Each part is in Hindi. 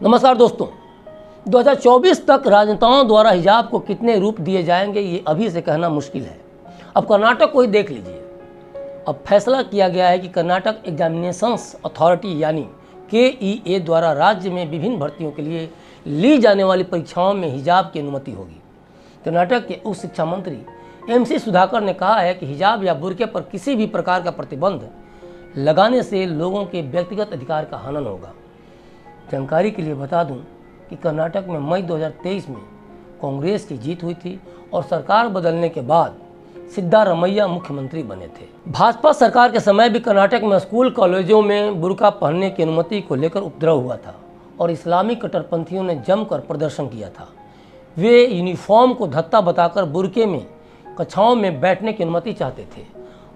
नमस्कार दोस्तों, 2024 तक राजनेताओं द्वारा हिजाब को कितने रूप दिए जाएंगे ये अभी से कहना मुश्किल है। अब कर्नाटक को ही देख लीजिए। अब फैसला किया गया है कि कर्नाटक एग्जामिनेशंस अथॉरिटी यानी KEA द्वारा राज्य में विभिन्न भर्तियों के लिए ली जाने वाली परीक्षाओं में हिजाब की अनुमति होगी। कर्नाटक के उप शिक्षा मंत्री MC सुधाकर ने कहा है कि हिजाब या बुर्के पर किसी भी प्रकार का प्रतिबंध लगाने से लोगों के व्यक्तिगत अधिकार का हनन होगा। जानकारी के लिए बता दूं कि कर्नाटक में मई 2023 में कांग्रेस की जीत हुई थी और सरकार बदलने के बाद सिद्धारमैया मुख्यमंत्री बने थे। भाजपा सरकार के समय भी कर्नाटक में स्कूल कॉलेजों में बुर्का पहनने की अनुमति को लेकर उपद्रव हुआ था और इस्लामी कट्टरपंथियों ने जमकर प्रदर्शन किया था। वे यूनिफॉर्म को धत्ता बताकर बुर्के में कक्षाओं में बैठने की अनुमति चाहते थे।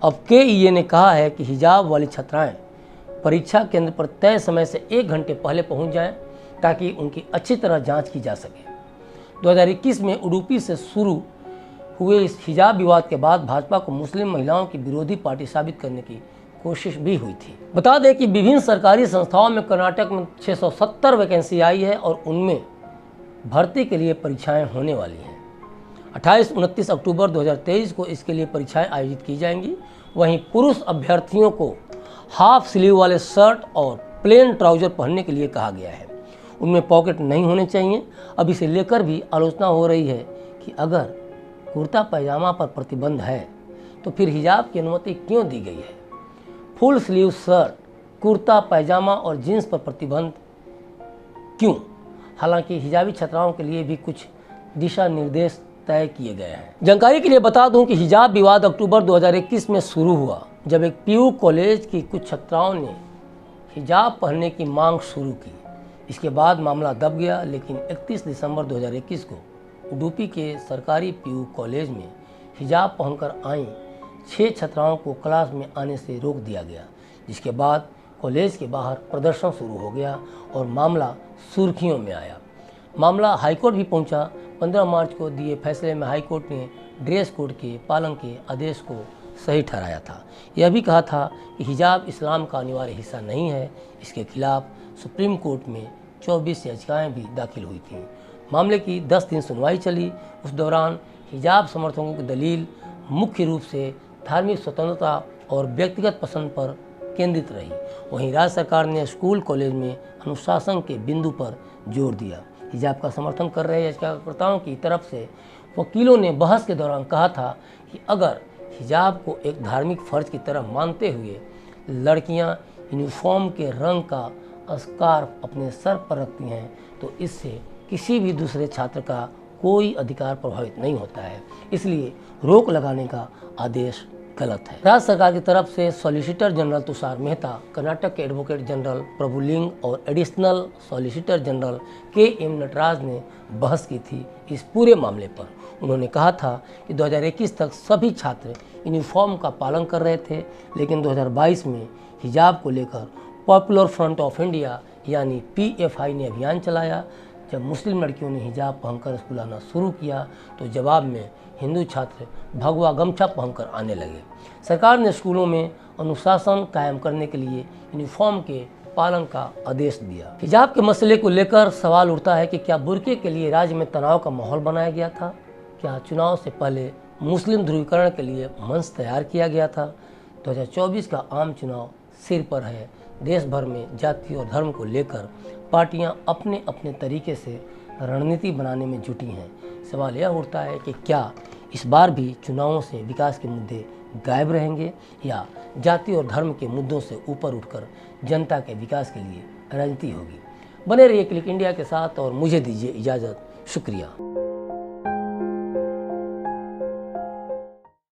अब KEA ने कहा है कि हिजाब वाली छात्राएं परीक्षा केंद्र पर तय समय से 1 घंटे पहले पहुंच जाएं ताकि उनकी अच्छी तरह जांच की जा सके। 2021 में उडुपी से शुरू हुए इस हिजाब विवाद के बाद भाजपा को मुस्लिम महिलाओं की विरोधी पार्टी साबित करने की कोशिश भी हुई थी। बता दें कि विभिन्न सरकारी संस्थाओं में कर्नाटक में 670 वैकेंसी आई है और उनमें भर्ती के लिए परीक्षाएं होने वाली हैं। 28-29 अक्टूबर 2023 को इसके लिए परीक्षाएं आयोजित की जाएंगी। वहीं पुरुष अभ्यर्थियों को हाफ स्लीव वाले शर्ट और प्लेन ट्राउजर पहनने के लिए कहा गया है। उनमें पॉकेट नहीं होने चाहिए। अब इसे लेकर भी आलोचना हो रही है कि अगर कुर्ता पैजामा पर प्रतिबंध है तो फिर हिजाब की अनुमति क्यों दी गई है। फुल स्लीव शर्ट, कुर्ता पैजामा और जींस पर प्रतिबंध क्यों? हालांकि हिजाबी छात्राओं के लिए भी कुछ दिशा निर्देश तय किए गए हैं। जानकारी के लिए बता दूं कि हिजाब विवाद अक्टूबर 2021 में शुरू हुआ जब एक PU कॉलेज की कुछ छात्राओं ने हिजाब पहनने की मांग शुरू की। इसके बाद मामला दब गया, लेकिन 31 दिसंबर 2021 को उडुपी के सरकारी PU कॉलेज में हिजाब पहनकर आई 6 छात्राओं को क्लास में आने से रोक दिया गया, जिसके बाद कॉलेज के बाहर प्रदर्शन शुरू हो गया और मामला सुर्खियों में आया। मामला हाईकोर्ट भी पहुंचा। 15 मार्च को दिए फैसले में हाईकोर्ट ने ड्रेस कोड के पालन के आदेश को सही ठहराया था। यह भी कहा था कि हिजाब इस्लाम का अनिवार्य हिस्सा नहीं है। इसके खिलाफ सुप्रीम कोर्ट में 24 याचिकाएं भी दाखिल हुई थीं। मामले की 10 दिन सुनवाई चली। उस दौरान हिजाब समर्थकों की दलील मुख्य रूप से धार्मिक स्वतंत्रता और व्यक्तिगत पसंद पर केंद्रित रही। वहीं राज्य सरकार ने स्कूल कॉलेज में अनुशासन के बिंदु पर जोर दिया। हिजाब का समर्थन कर रहे याचिकाकर्ताओं की तरफ से वकीलों ने बहस के दौरान कहा था कि अगर हिजाब को एक धार्मिक फर्ज की तरह मानते हुए लड़कियां यूनिफॉर्म के रंग का स्कार्फ अपने सर पर रखती हैं तो इससे किसी भी दूसरे छात्र का कोई अधिकार प्रभावित नहीं होता है। इसलिए रोक लगाने का आदेश गलत है। राज्य सरकार की तरफ से सॉलिसिटर जनरल तुषार मेहता, कर्नाटक के एडवोकेट जनरल प्रभुलिंग और additional solicitor general KM Nataraj ने बहस की थी इस पूरे मामले पर। उन्होंने कहा था कि 2021 तक सभी छात्र यूनिफॉर्म का पालन कर रहे थे, लेकिन 2022 में हिजाब को लेकर पॉपुलर फ्रंट ऑफ इंडिया यानी PFI ने अभियान चलाया। जब मुस्लिम लड़कियों ने हिजाब पहनकर स्कूल आना शुरू किया तो जवाब में हिंदू छात्र भगवा गमछा पहनकर आने लगे। सरकार ने स्कूलों में अनुशासन कायम करने के लिए यूनिफॉर्म के पालन का आदेश दिया। हिजाब के मसले को लेकर सवाल उठता है कि क्या बुर्के के लिए राज्य में तनाव का माहौल बनाया गया था? क्या चुनाव से पहले मुस्लिम ध्रुवीकरण के लिए मंच तैयार किया गया था? 2024 का आम चुनाव सिर पर है। देश भर में जाति और धर्म को लेकर पार्टियां अपने अपने तरीके से रणनीति बनाने में जुटी हैं। सवाल यह उठता है कि क्या इस बार भी चुनावों से विकास के मुद्दे गायब रहेंगे या जाति और धर्म के मुद्दों से ऊपर उठकर जनता के विकास के लिए राजनीति होगी। बने रहिए क्लिक इंडिया के साथ और मुझे दीजिए इजाज़त। शुक्रिया।